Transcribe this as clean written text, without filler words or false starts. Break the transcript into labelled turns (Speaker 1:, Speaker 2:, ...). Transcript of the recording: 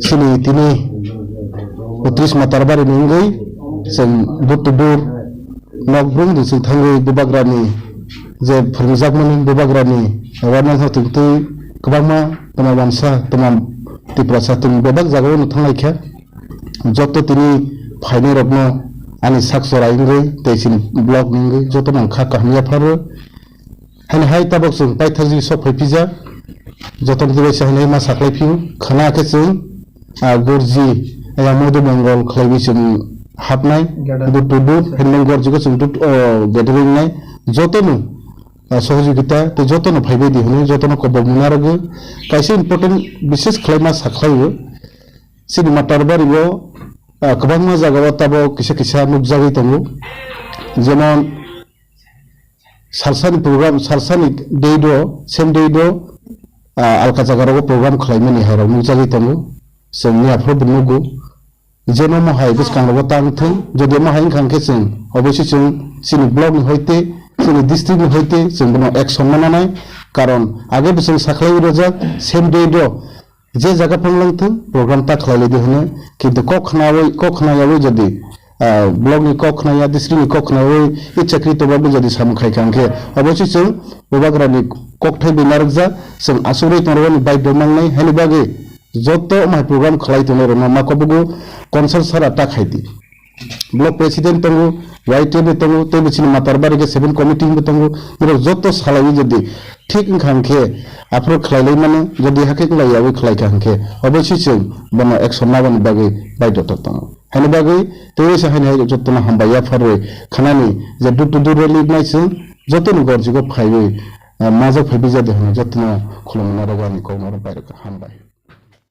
Speaker 1: sini tini utris matarbari nungui sing dur nokbrung di sing thangai bubagrani je phungjak mani bubagrani wana hatingtu kwbangma panawansa taman tiprasa tung bebak jagao no thangai kha joto tini phaine rokno ani saksorai ngui teisin blog ngui joto nang kha kahmiya pharo hani hai tabok sung paithaji sophai pija joton dibe sahnai ma saklai phiu khana ke sung gorji ya modu mongol khlaibi sung hapnai dutu hendeng gorji ko sung dut gathering nai jotonu সহযোগিতা তো যতন ভাইবে দি হনি যতন কবক মুনারগে কাইসে important বিশেষ Khaimah সাখলাইও cinema টারবারিও কবাংমা জায়গা তাবো কিসা কিসা নুকজাগি দङ যেমন সালসানি programme সালসানি ডেইডো same ডেইডো Alka জায়গারাও programme খাইমানি হারাও নুকজাগি দङ जोंनि आफरो बुनुगु जेनो महाय बिसकांगो तांथों যদি महाय खांखे जों अबयसे जों सिनि ब्लग हयते जोंनि डिस्ट्रिक्ट हयते जों बनो एक्शन मानानाय कारण आगे बिसों साखलाई रजाक सेम डेडो जे जागा फंलांथों प्रग्राम ता खालायले होनो किन्तु कखनायावै जदि ब्लग नि कखनाया डिस्ट्रिक्ट नि कखनायावै इ चाकरी तबाबो जदि सामखाय खांखे अबयसे जों बबाग्रानि कखथाय बिनारजा जों आसुरै तंरनि बायद मांनाय हानि बागे যত মাই প্রোগ্রাম খালাই তোনে রনা মাকবগো কনসার্ট সারা টা খাইতি ব্লক প্রেসিডেন্ট তঙ্গো ওয়াইটিএম তঙ্গো তে বিছিনি মাতারবারি কে 7 কমিটি তঙ্গো পুরো যত সালাই যদি ঠিক খানখে আফরো খাইলাই মানে যদি হাকে লাইয়াবো খালাই খানখে অবশ্যই जों বনা অ্যাকশন নাবানি বাগে বাইদত তঙ্গো হানি বাগে তেইসা হানি যতনা হামবাইয়া ফারে খানানি যে দুটু দুরলি নাইছে যতন গরজিগো ফাইবে মাজা ফাইবি যাদে হন যতনা খুলমনা রগানি কমর বাইরে হামবাই